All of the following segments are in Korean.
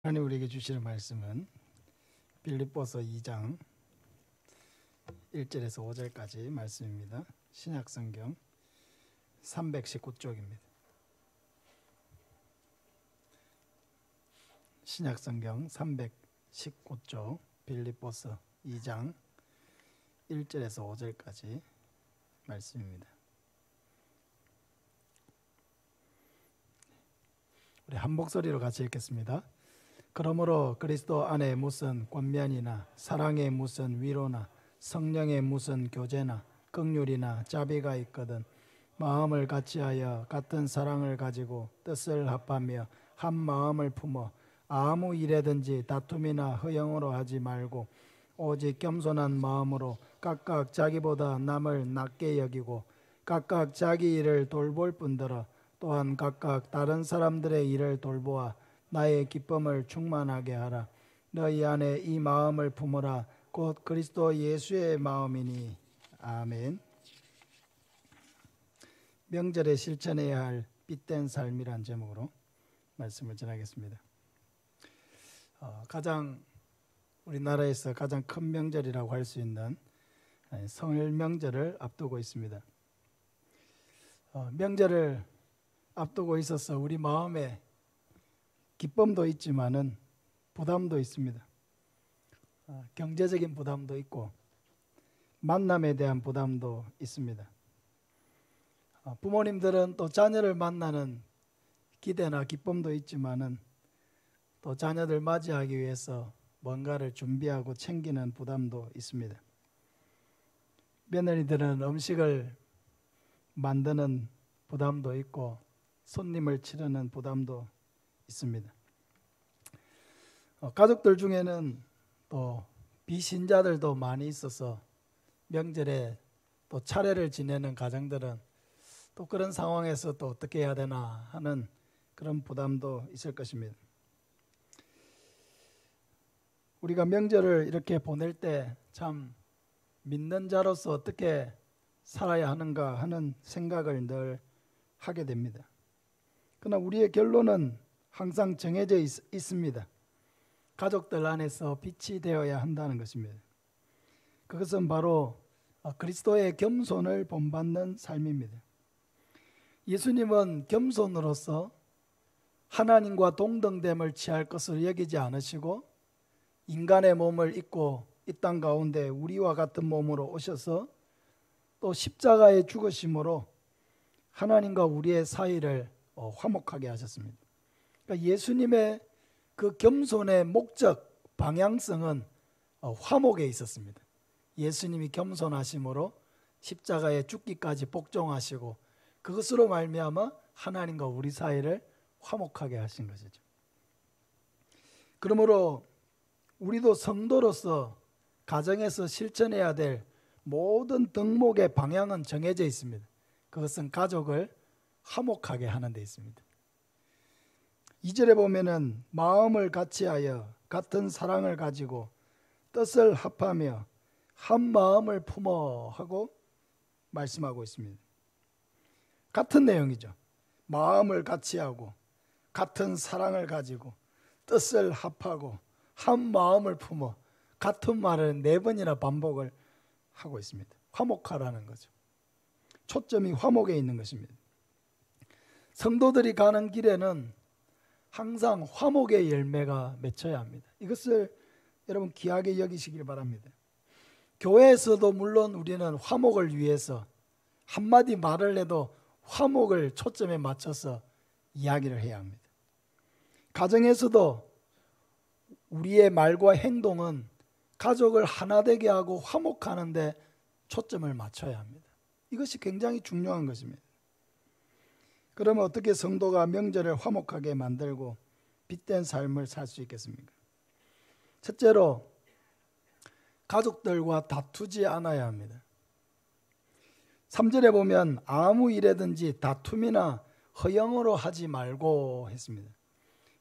하나님 우리에게 주시는 말씀은 빌립보서 2장 1절에서 5절까지 말씀입니다. 신약성경 319쪽입니다. 신약성경 319쪽 빌립보서 2장 1절에서 5절까지 말씀입니다. 우리 한 목소리로 같이 읽겠습니다. 그러므로 그리스도 안에 무슨 권면이나 사랑의 무슨 위로나 성령의 무슨 교제나 긍휼이나 자비가 있거든 마음을 같이하여 같은 사랑을 가지고 뜻을 합하며 한 마음을 품어 아무 일에든지 다툼이나 허영으로 하지 말고 오직 겸손한 마음으로 각각 자기보다 남을 낮게 여기고 각각 자기 일을 돌볼 뿐더러 또한 각각 다른 사람들의 일을 돌보아 나의 기쁨을 충만하게 하라. 너희 안에 이 마음을 품으라. 곧 그리스도 예수의 마음이니. 아멘. 명절에 실천해야 할 빛된 삶이란 제목으로 말씀을 전하겠습니다. 우리나라에서 가장 큰 명절이라고 할 수 있는 설 명절을 앞두고 있습니다. 명절을 앞두고 있어서 우리 마음에 기쁨도 있지만은 부담도 있습니다. 경제적인 부담도 있고 만남에 대한 부담도 있습니다. 부모님들은 또 자녀를 만나는 기대나 기쁨도 있지만은 또 자녀들 맞이하기 위해서 뭔가를 준비하고 챙기는 부담도 있습니다. 며느리들은 음식을 만드는 부담도 있고 손님을 치르는 부담도 있습니다. 가족들 중에는 또 비신자들도 많이 있어서 명절에 또 차례를 지내는 가정들은 또 그런 상황에서 또 어떻게 해야 되나 하는 그런 부담도 있을 것입니다. 우리가 명절을 이렇게 보낼 때 참 믿는 자로서 어떻게 살아야 하는가 하는 생각을 늘 하게 됩니다. 그러나 우리의 결론은 항상 정해져 있습니다. 가족들 안에서 빛이 되어야 한다는 것입니다. 그것은 바로 그리스도의 겸손을 본받는 삶입니다. 예수님은 겸손으로서 하나님과 동등됨을 취할 것을 여기지 않으시고 인간의 몸을 입고 이 땅 가운데 우리와 같은 몸으로 오셔서 또 십자가의 죽으심으로 하나님과 우리의 사이를 화목하게 하셨습니다. 그러니까 예수님의 그 겸손의 목적, 방향성은 화목에 있었습니다. 예수님이 겸손하심으로 십자가에 죽기까지 복종하시고 그것으로 말미암아 하나님과 우리 사이를 화목하게 하신 것이죠. 그러므로 우리도 성도로서 가정에서 실천해야 될 모든 덕목의 방향은 정해져 있습니다. 그것은 가족을 화목하게 하는 데 있습니다. 2절에 보면은 마음을 같이하여 같은 사랑을 가지고 뜻을 합하며 한 마음을 품어 하고 말씀하고 있습니다. 같은 내용이죠. 마음을 같이하고 같은 사랑을 가지고 뜻을 합하고 한 마음을 품어 같은 말을 4번이나 반복을 하고 있습니다. 화목하라는 거죠. 초점이 화목에 있는 것입니다. 성도들이 가는 길에는 항상 화목의 열매가 맺혀야 합니다. 이것을 여러분 귀하게 여기시길 바랍니다. 교회에서도 물론 우리는 화목을 위해서 한마디 말을 해도 화목을 초점에 맞춰서 이야기를 해야 합니다. 가정에서도 우리의 말과 행동은 가족을 하나 되게 하고 화목하는 데 초점을 맞춰야 합니다. 이것이 굉장히 중요한 것입니다. 그러면 어떻게 성도가 명절을 화목하게 만들고 빛된 삶을 살 수 있겠습니까? 첫째로 가족들과 다투지 않아야 합니다. 3절에 보면 아무 일에든지 다툼이나 허영으로 하지 말고 했습니다.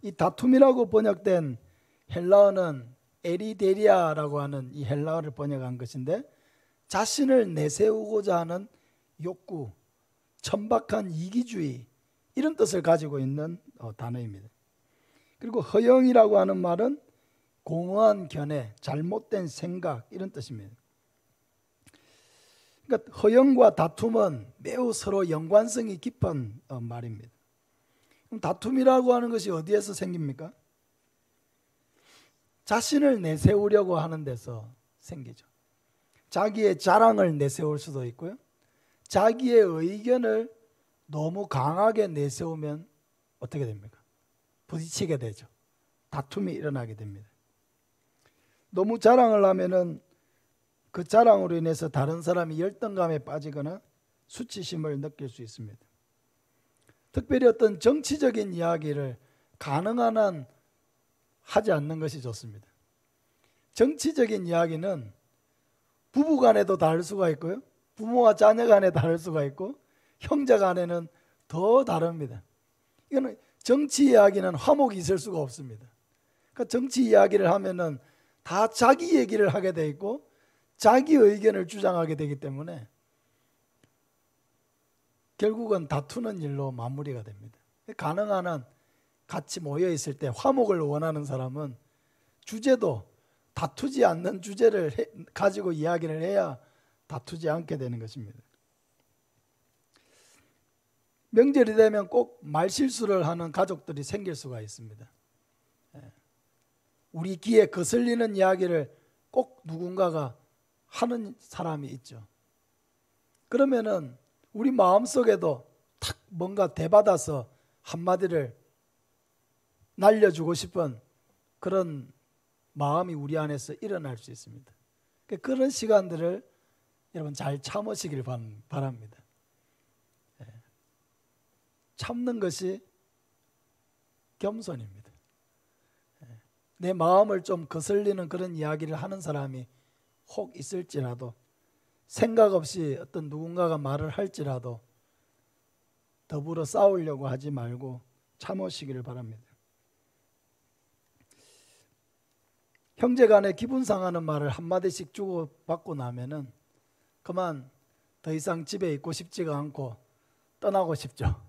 이 다툼이라고 번역된 헬라어는 에리데리아라고 하는 이 헬라어를 번역한 것인데 자신을 내세우고자 하는 욕구, 천박한 이기주의 이런 뜻을 가지고 있는 단어입니다. 그리고 허영이라고 하는 말은 공허한 견해, 잘못된 생각 이런 뜻입니다. 그러니까 허영과 다툼은 매우 서로 연관성이 깊은 말입니다. 그럼 다툼이라고 하는 것이 어디에서 생깁니까? 자신을 내세우려고 하는 데서 생기죠. 자기의 자랑을 내세울 수도 있고요. 자기의 의견을 너무 강하게 내세우면 어떻게 됩니까? 부딪히게 되죠. 다툼이 일어나게 됩니다. 너무 자랑을 하면은 그 자랑으로 인해서 다른 사람이 열등감에 빠지거나 수치심을 느낄 수 있습니다. 특별히 어떤 정치적인 이야기를 가능한 한 하지 않는 것이 좋습니다. 정치적인 이야기는 부부 간에도 다를 수가 있고요. 부모와 자녀 간에 다를 수가 있고 형제 간에는 더 다릅니다. 이거는 정치 이야기는 화목이 있을 수가 없습니다. 그러니까 정치 이야기를 하면은 다 자기 얘기를 하게 돼 있고 자기 의견을 주장하게 되기 때문에 결국은 다투는 일로 마무리가 됩니다. 가능한 한 같이 모여 있을 때 화목을 원하는 사람은 주제도 다투지 않는 주제를 가지고 이야기를 해야 다투지 않게 되는 것입니다. 명절이 되면 꼭 말실수를 하는 가족들이 생길 수가 있습니다. 우리 귀에 거슬리는 이야기를 꼭 누군가가 하는 사람이 있죠. 그러면은 우리 마음속에도 탁 뭔가 대받아서 한마디를 날려주고 싶은 그런 마음이 우리 안에서 일어날 수 있습니다. 그런 시간들을 여러분 잘 참으시길 바랍니다. 참는 것이 겸손입니다. 내 마음을 좀 거슬리는 그런 이야기를 하는 사람이 혹 있을지라도 생각 없이 어떤 누군가가 말을 할지라도 더불어 싸우려고 하지 말고 참으시기를 바랍니다. 형제간에 기분 상하는 말을 한마디씩 주고받고 나면은 그만 더 이상 집에 있고 싶지가 않고 떠나고 싶죠.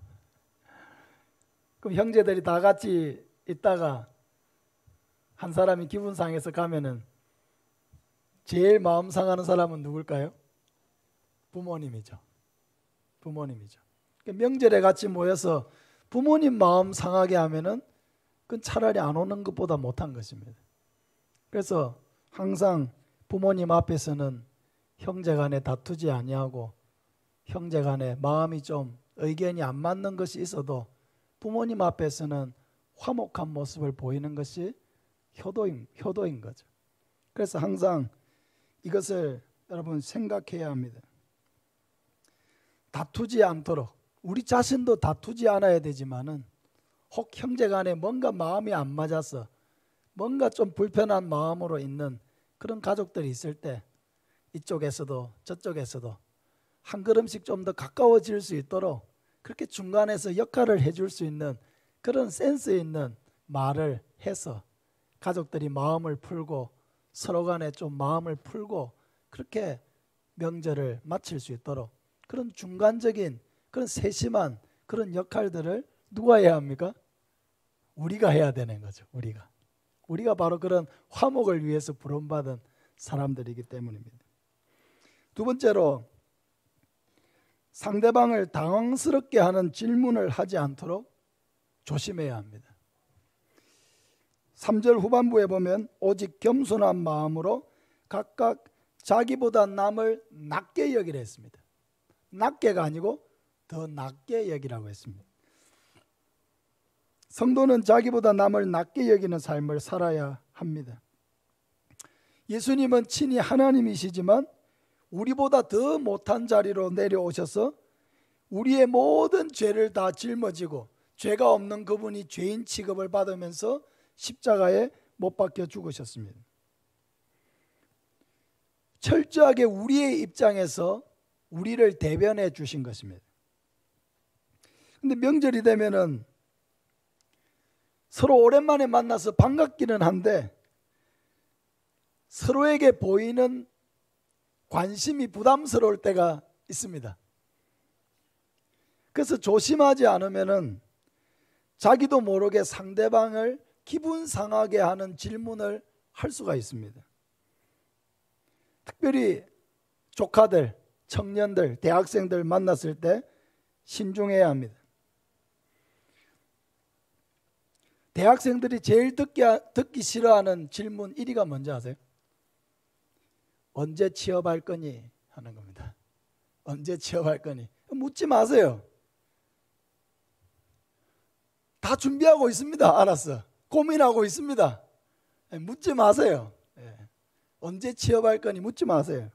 그럼 형제들이 다 같이 있다가 한 사람이 기분 상해서 가면은 제일 마음 상하는 사람은 누굴까요? 부모님이죠. 부모님이죠. 명절에 같이 모여서 부모님 마음 상하게 하면은 그건 차라리 안 오는 것보다 못한 것입니다. 그래서 항상 부모님 앞에서는 형제간에 다투지 아니하고 형제간에 마음이 좀 의견이 안 맞는 것이 있어도 부모님 앞에서는 화목한 모습을 보이는 것이 효도인 거죠. 그래서 항상 이것을 여러분 생각해야 합니다. 다투지 않도록 우리 자신도 다투지 않아야 되지만은 혹 형제간에 뭔가 마음이 안 맞아서 뭔가 좀 불편한 마음으로 있는 그런 가족들이 있을 때 이쪽에서도 저쪽에서도 한 걸음씩 좀 더 가까워질 수 있도록 그렇게 중간에서 역할을 해줄 수 있는 그런 센스 있는 말을 해서 가족들이 마음을 풀고 서로 간에 좀 마음을 풀고 그렇게 명절을 마칠 수 있도록 그런 중간적인 그런 세심한 그런 역할들을 누가 해야 합니까? 우리가 해야 되는 거죠. 우리가 바로 그런 화목을 위해서 부름받은 사람들이기 때문입니다. 두 번째로 상대방을 당황스럽게 하는 질문을 하지 않도록 조심해야 합니다. 3절 후반부에 보면 오직 겸손한 마음으로 각각 자기보다 남을 낮게 여기라 했습니다. 낮게가 아니고 더 낮게 여기라고 했습니다. 성도는 자기보다 남을 낮게 여기는 삶을 살아야 합니다. 예수님은 친히 하나님이시지만 우리보다 더 못한 자리로 내려오셔서 우리의 모든 죄를 다 짊어지고 죄가 없는 그분이 죄인 취급을 받으면서 십자가에 못 박혀 죽으셨습니다. 철저하게 우리의 입장에서 우리를 대변해 주신 것입니다. 근데 명절이 되면은 서로 오랜만에 만나서 반갑기는 한데 서로에게 보이는 관심이 부담스러울 때가 있습니다. 그래서 조심하지 않으면은 자기도 모르게 상대방을 기분 상하게 하는 질문을 할 수가 있습니다. 특별히 조카들, 청년들, 대학생들 만났을 때 신중해야 합니다. 대학생들이 제일 듣기 싫어하는 질문 1위가 뭔지 아세요? 언제 취업할 거니? 하는 겁니다. 언제 취업할 거니? 묻지 마세요. 다 준비하고 있습니다. 알았어. 고민하고 있습니다. 묻지 마세요. 언제 취업할 거니? 묻지 마세요.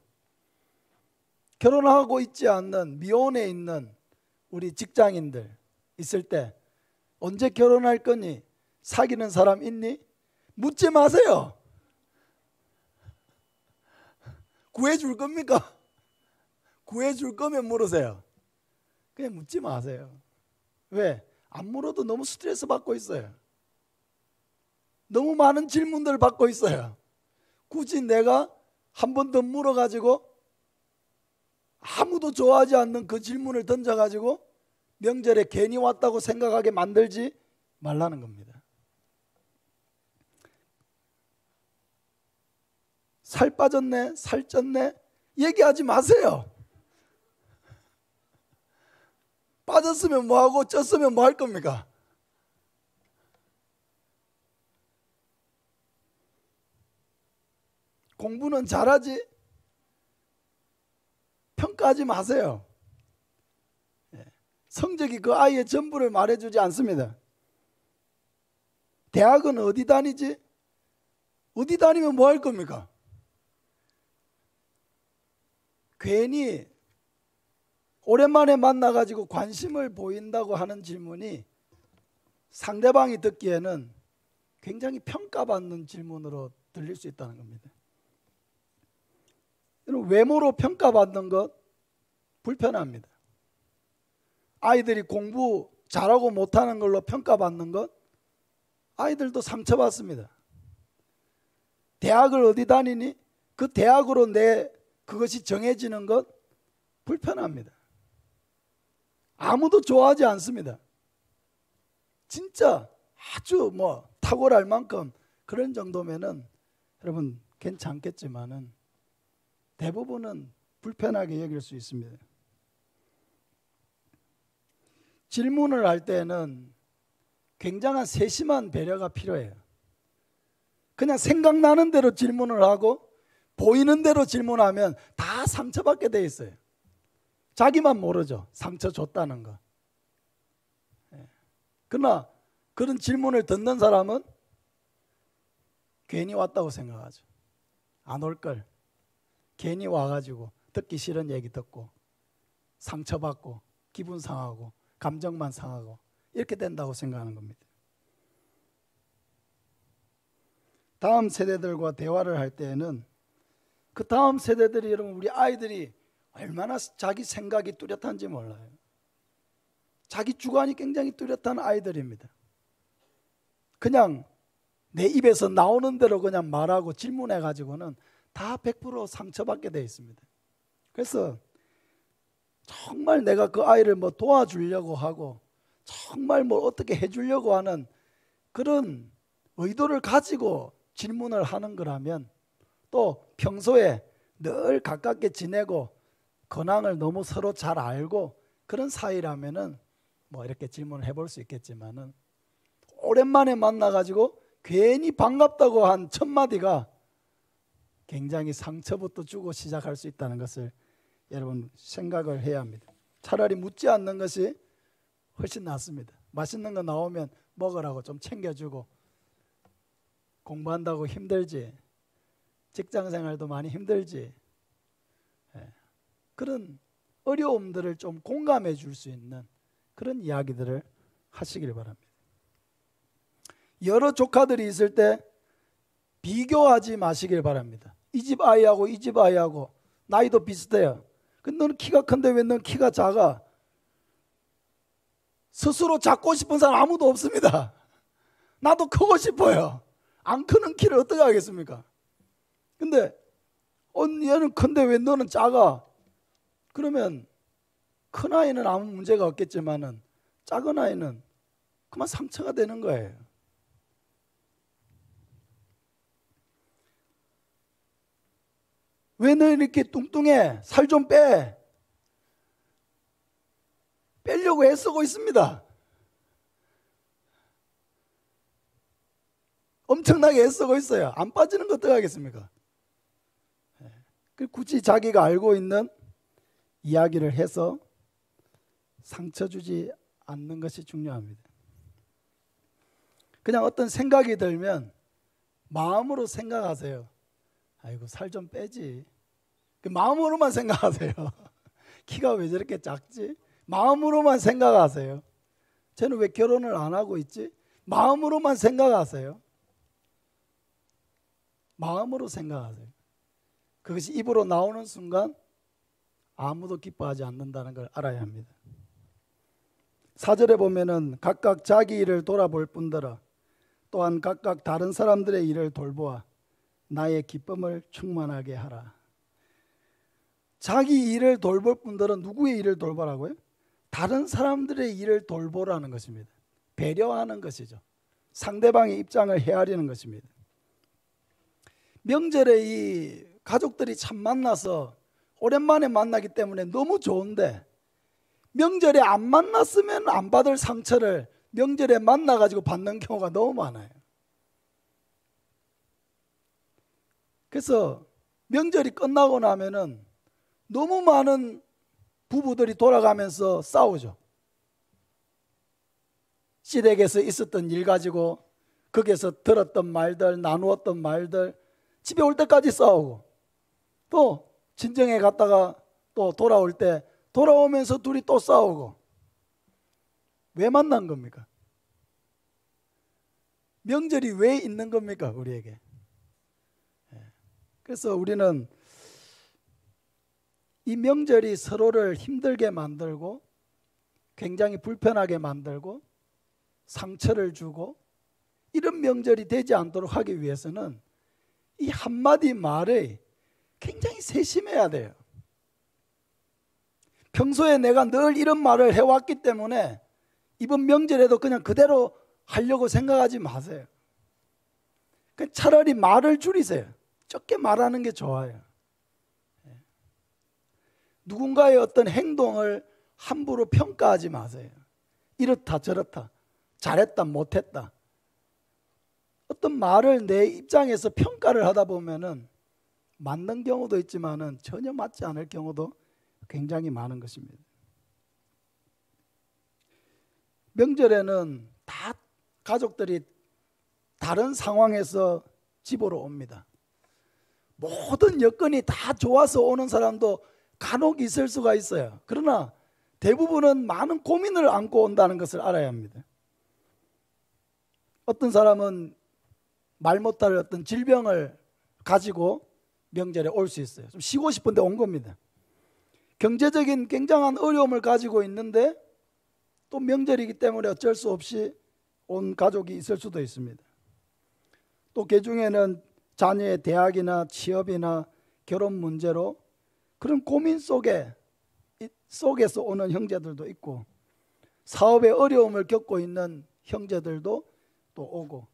결혼하고 있지 않는 미혼에 있는 우리 직장인들 있을 때 언제 결혼할 거니? 사귀는 사람 있니? 묻지 마세요. 구해줄 겁니까? 구해줄 거면 물으세요. 그냥 묻지 마세요. 왜? 안 물어도 너무 스트레스 받고 있어요. 너무 많은 질문들을 받고 있어요. 굳이 내가 한 번 더 물어가지고 아무도 좋아하지 않는 그 질문을 던져가지고 명절에 괜히 왔다고 생각하게 만들지 말라는 겁니다. 살 빠졌네? 살쪘네? 얘기하지 마세요. 빠졌으면 뭐하고 쪘으면 뭐 할 겁니까? 공부는 잘하지? 평가하지 마세요. 성적이 그 아이의 전부를 말해주지 않습니다. 대학은 어디 다니지? 어디 다니면 뭐 할 겁니까? 괜히 오랜만에 만나가지고 관심을 보인다고 하는 질문이 상대방이 듣기에는 굉장히 평가받는 질문으로 들릴 수 있다는 겁니다. 외모로 평가받는 것 불편합니다. 아이들이 공부 잘하고 못하는 걸로 평가받는 것 아이들도 상처받습니다. 대학을 어디 다니니? 그 대학으로 그것이 정해지는 것 불편합니다. 아무도 좋아하지 않습니다. 진짜 아주 탁월할 만큼 그런 정도면은 여러분 괜찮겠지만은 대부분은 불편하게 여길 수 있습니다. 질문을 할 때는 굉장한 세심한 배려가 필요해요. 그냥 생각나는 대로 질문을 하고 보이는 대로 질문하면 다 상처받게 돼 있어요. 자기만 모르죠. 상처 줬다는 거. 그러나 그런 질문을 듣는 사람은 괜히 왔다고 생각하죠. 안 올 걸. 괜히 와가지고 듣기 싫은 얘기 듣고 상처받고 기분 상하고 감정만 상하고 이렇게 된다고 생각하는 겁니다. 다음 세대들과 대화를 할 때에는 그 다음 세대들이 여러분 우리 아이들이 얼마나 자기 생각이 뚜렷한지 몰라요. 자기 주관이 굉장히 뚜렷한 아이들입니다. 그냥 내 입에서 나오는 대로 그냥 말하고 질문해 가지고는 다 100% 상처받게 돼 있습니다. 그래서 정말 내가 그 아이를 도와주려고 하고 정말 어떻게 해주려고 하는 그런 의도를 가지고 질문을 하는 거라면 또 평소에 늘 가깝게 지내고 근황을 너무 서로 잘 알고 그런 사이라면은 이렇게 질문을 해볼 수 있겠지만은 오랜만에 만나가지고 괜히 반갑다고 한 첫 마디가 굉장히 상처부터 주고 시작할 수 있다는 것을 여러분 생각을 해야 합니다. 차라리 묻지 않는 것이 훨씬 낫습니다. 맛있는 거 나오면 먹으라고 좀 챙겨주고 공부한다고 힘들지 직장생활도 많이 힘들지 그런 어려움들을 좀 공감해 줄 수 있는 그런 이야기들을 하시길 바랍니다. 여러 조카들이 있을 때 비교하지 마시길 바랍니다. 이 집 아이하고 이 집 아이하고 나이도 비슷해요. 근데 너는 키가 큰데 왜 넌 키가 작아? 스스로 작고 싶은 사람 아무도 없습니다. 나도 크고 싶어요. 안 크는 키를 어떻게 하겠습니까? 근데 얘는 큰데 왜 너는 작아? 그러면 큰 아이는 아무 문제가 없겠지만은 작은 아이는 그만 상처가 되는 거예요. 왜 너 이렇게 뚱뚱해? 살 좀 빼. 빼려고 애쓰고 있습니다. 엄청나게 애쓰고 있어요. 안 빠지는 거 어떡하겠습니까? 굳이 자기가 알고 있는 이야기를 해서 상처 주지 않는 것이 중요합니다. 그냥 어떤 생각이 들면 마음으로 생각하세요. 아이고 살 좀 빼지. 마음으로만 생각하세요. 키가 왜 저렇게 작지? 마음으로만 생각하세요. 쟤는 왜 결혼을 안 하고 있지? 마음으로만 생각하세요. 마음으로 생각하세요. 그것이 입으로 나오는 순간 아무도 기뻐하지 않는다는 걸 알아야 합니다. 4절에 보면은 각각 자기 일을 돌아볼 뿐더러 또한 각각 다른 사람들의 일을 돌보아 나의 기쁨을 충만하게 하라. 자기 일을 돌볼 뿐더러 누구의 일을 돌보라고요? 다른 사람들의 일을 돌보라는 것입니다. 배려하는 것이죠. 상대방의 입장을 헤아리는 것입니다. 명절에 이 가족들이 참 만나서 오랜만에 만나기 때문에 너무 좋은데 명절에 안 만났으면 안 받을 상처를 명절에 만나가지고 받는 경우가 너무 많아요. 그래서 명절이 끝나고 나면은 너무 많은 부부들이 돌아가면서 싸우죠. 시댁에서 있었던 일 가지고 거기에서 들었던 말들, 나누었던 말들, 집에 올 때까지 싸우고 또 친정에 갔다가 또 돌아올 때 돌아오면서 둘이 또 싸우고. 왜 만난 겁니까? 명절이 왜 있는 겁니까? 우리에게. 그래서 우리는 이 명절이 서로를 힘들게 만들고 굉장히 불편하게 만들고 상처를 주고 이런 명절이 되지 않도록 하기 위해서는 이 한마디 말에 굉장히 세심해야 돼요. 평소에 내가 늘 이런 말을 해왔기 때문에 이번 명절에도 그냥 그대로 하려고 생각하지 마세요. 차라리 말을 줄이세요. 적게 말하는 게 좋아요. 누군가의 어떤 행동을 함부로 평가하지 마세요. 이렇다 저렇다, 잘했다 못했다. 어떤 말을 내 입장에서 평가를 하다 보면은 맞는 경우도 있지만은 전혀 맞지 않을 경우도 굉장히 많은 것입니다. 명절에는 다 가족들이 다른 상황에서 집으로 옵니다. 모든 여건이 다 좋아서 오는 사람도 간혹 있을 수가 있어요. 그러나 대부분은 많은 고민을 안고 온다는 것을 알아야 합니다. 어떤 사람은 말 못할 어떤 질병을 가지고 명절에 올 수 있어요. 좀 쉬고 싶은데 온 겁니다. 경제적인 굉장한 어려움을 가지고 있는데 또 명절이기 때문에 어쩔 수 없이 온 가족이 있을 수도 있습니다. 또 그 중에는 자녀의 대학이나 취업이나 결혼 문제로 그런 고민 속에서 오는 형제들도 있고, 사업에 어려움을 겪고 있는 형제들도 또 오고,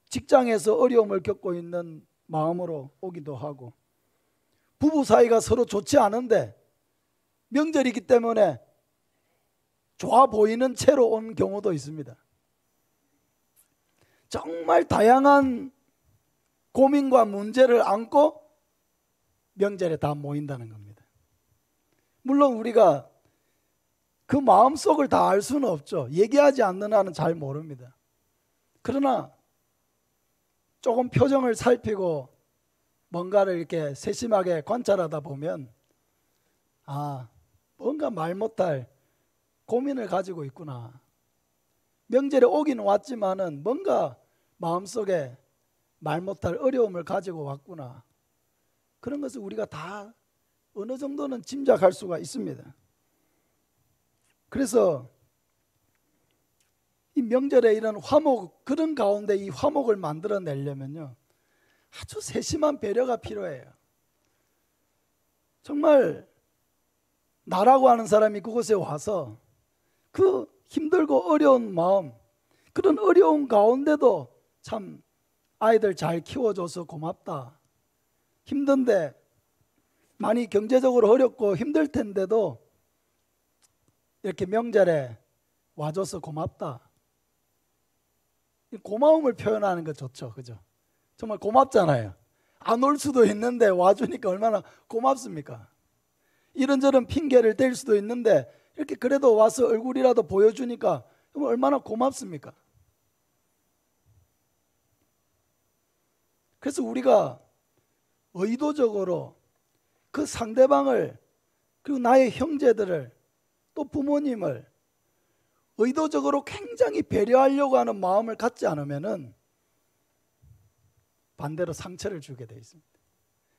직장에서 어려움을 겪고 있는 마음으로 오기도 하고, 부부 사이가 서로 좋지 않은데 명절이기 때문에 좋아 보이는 채로 온 경우도 있습니다. 정말 다양한 고민과 문제를 안고 명절에 다 모인다는 겁니다. 물론 우리가 그 마음속을 다 알 수는 없죠. 얘기하지 않는 한은 잘 모릅니다. 그러나 조금 표정을 살피고 뭔가를 이렇게 세심하게 관찰하다 보면 뭔가 말 못할 고민을 가지고 있구나. 명절에 오긴 왔지만은 뭔가 마음속에 말 못할 어려움을 가지고 왔구나. 그런 것을 우리가 다 어느 정도는 짐작할 수가 있습니다. 그래서 이 명절에 이런 화목, 그런 가운데 이 화목을 만들어내려면요, 아주 세심한 배려가 필요해요. 정말 나라고 하는 사람이 그곳에 와서 그 힘들고 어려운 마음, 그런 어려운 가운데도 참 아이들 잘 키워줘서 고맙다. 힘든데 많이 경제적으로 어렵고 힘들 텐데도 이렇게 명절에 와줘서 고맙다. 고마움을 표현하는 거 좋죠. 그죠? 정말 고맙잖아요. 안 올 수도 있는데 와주니까 얼마나 고맙습니까? 이런저런 핑계를 댈 수도 있는데 이렇게 그래도 와서 얼굴이라도 보여주니까 얼마나 고맙습니까? 그래서 우리가 의도적으로 그 상대방을, 그리고 나의 형제들을, 또 부모님을 의도적으로 굉장히 배려하려고 하는 마음을 갖지 않으면은 반대로 상처를 주게 되어 있습니다.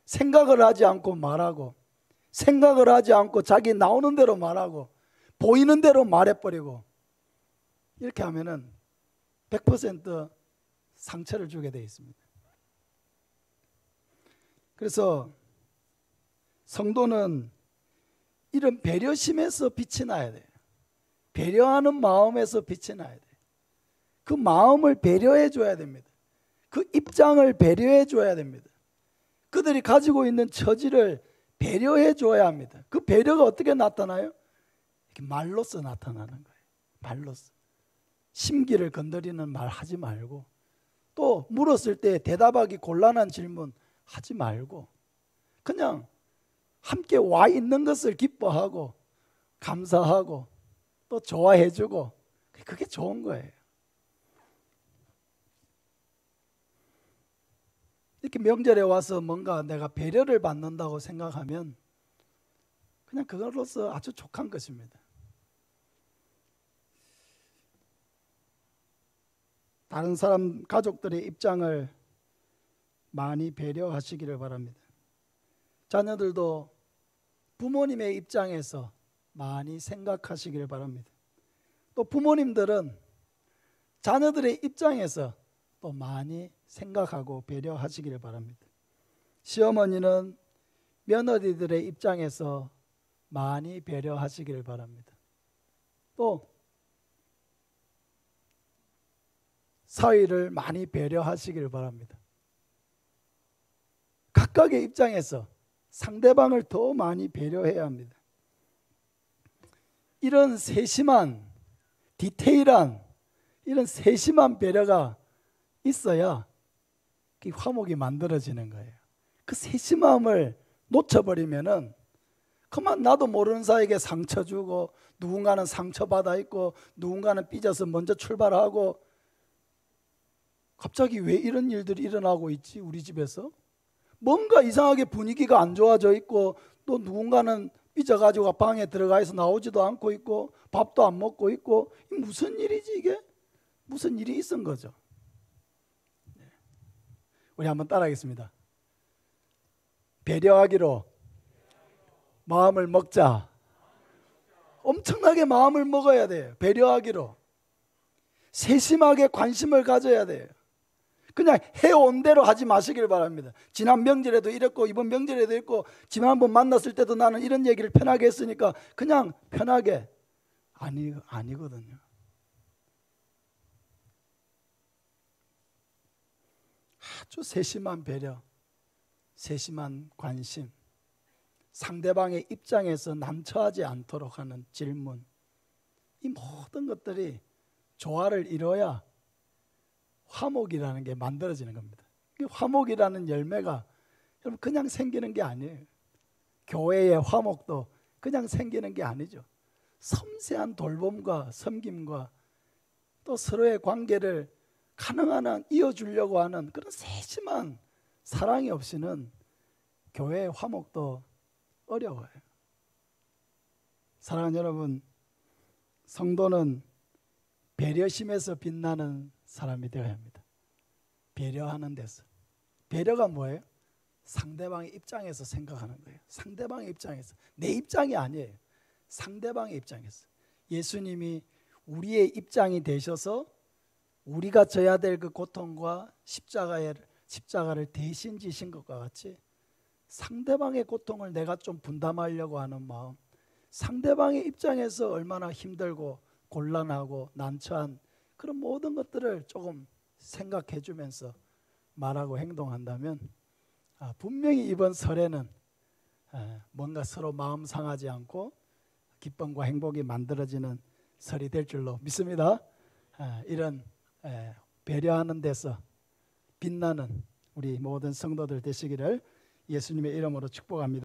생각을 하지 않고 말하고, 생각을 하지 않고 자기 나오는 대로 말하고, 보이는 대로 말해버리고, 이렇게 하면은 100% 상처를 주게 되어 있습니다. 그래서 성도는 이런 배려심에서 빛이 나야 돼요. 배려하는 마음에서 빛이 나야 돼요. 그 마음을 배려해 줘야 됩니다. 그 입장을 배려해 줘야 됩니다. 그들이 가지고 있는 처지를 배려해 줘야 합니다. 그 배려가 어떻게 나타나요? 이렇게 말로써 나타나는 거예요. 말로써. 심기를 건드리는 말 하지 말고, 또 물었을 때 대답하기 곤란한 질문 하지 말고, 그냥 함께 와 있는 것을 기뻐하고 감사하고 또 좋아해 주고, 그게 좋은 거예요. 이렇게 명절에 와서 뭔가 내가 배려를 받는다고 생각하면 그냥 그걸로서 아주 족한 것입니다. 다른 사람 가족들의 입장을 많이 배려하시기를 바랍니다. 자녀들도 부모님의 입장에서 많이 생각하시기를 바랍니다. 또 부모님들은 자녀들의 입장에서 또 많이 생각하고 배려하시기를 바랍니다. 시어머니는 며느리들의 입장에서 많이 배려하시기를 바랍니다. 또 사위를 많이 배려하시기를 바랍니다. 각각의 입장에서 상대방을 더 많이 배려해야 합니다. 이런 세심한, 디테일한, 이런 세심한 배려가 있어야 그 화목이 만들어지는 거예요. 그 세심함을 놓쳐버리면은 그만 나도 모르는 사이에게 상처 주고, 누군가는 상처받아 있고, 누군가는 삐져서 먼저 출발하고, 갑자기 왜 이런 일들이 일어나고 있지 우리 집에서? 뭔가 이상하게 분위기가 안 좋아져 있고, 또 누군가는 삐져가지고 방에 들어가 있어 나오지도 않고 있고, 밥도 안 먹고 있고, 무슨 일이지 이게? 무슨 일이 있은 거죠. 우리 한번 따라하겠습니다. 배려하기로 마음을 먹자. 엄청나게 마음을 먹어야 돼요. 배려하기로. 세심하게 관심을 가져야 돼요. 그냥 해온 대로 하지 마시길 바랍니다. 지난 명절에도 이랬고 이번 명절에도 있고, 지난번 만났을 때도 나는 이런 얘기를 편하게 했으니까 그냥 편하게. 아니거든요. 아주 세심한 배려, 세심한 관심, 상대방의 입장에서 난처하지 않도록 하는 질문, 이 모든 것들이 조화를 이뤄야 화목이라는 게 만들어지는 겁니다. 화목이라는 열매가 여러분 그냥 생기는 게 아니에요. 교회의 화목도 그냥 생기는 게 아니죠. 섬세한 돌봄과 섬김과 또 서로의 관계를 가능한 한 이어주려고 하는 그런 세심한 사랑이 없이는 교회의 화목도 어려워요. 사랑하는 여러분, 성도는 배려심에서 빛나는 사람이 되어야 합니다. 배려하는 데서. 배려가 뭐예요? 상대방의 입장에서 생각하는 거예요. 상대방의 입장에서. 내 입장이 아니에요. 상대방의 입장에서. 예수님이 우리의 입장이 되셔서 우리가 져야 될 그 고통과 십자가를 대신 지신 것과 같이 상대방의 고통을 내가 좀 분담하려고 하는 마음, 상대방의 입장에서 얼마나 힘들고 곤란하고 난처한 그런 모든 것들을 조금 생각해 주면서 말하고 행동한다면 분명히 이번 설에는 뭔가 서로 마음 상하지 않고 기쁨과 행복이 만들어지는 설이 될 줄로 믿습니다. 이런 배려하는 데서 빛나는 우리 모든 성도들 되시기를 예수님의 이름으로 축복합니다.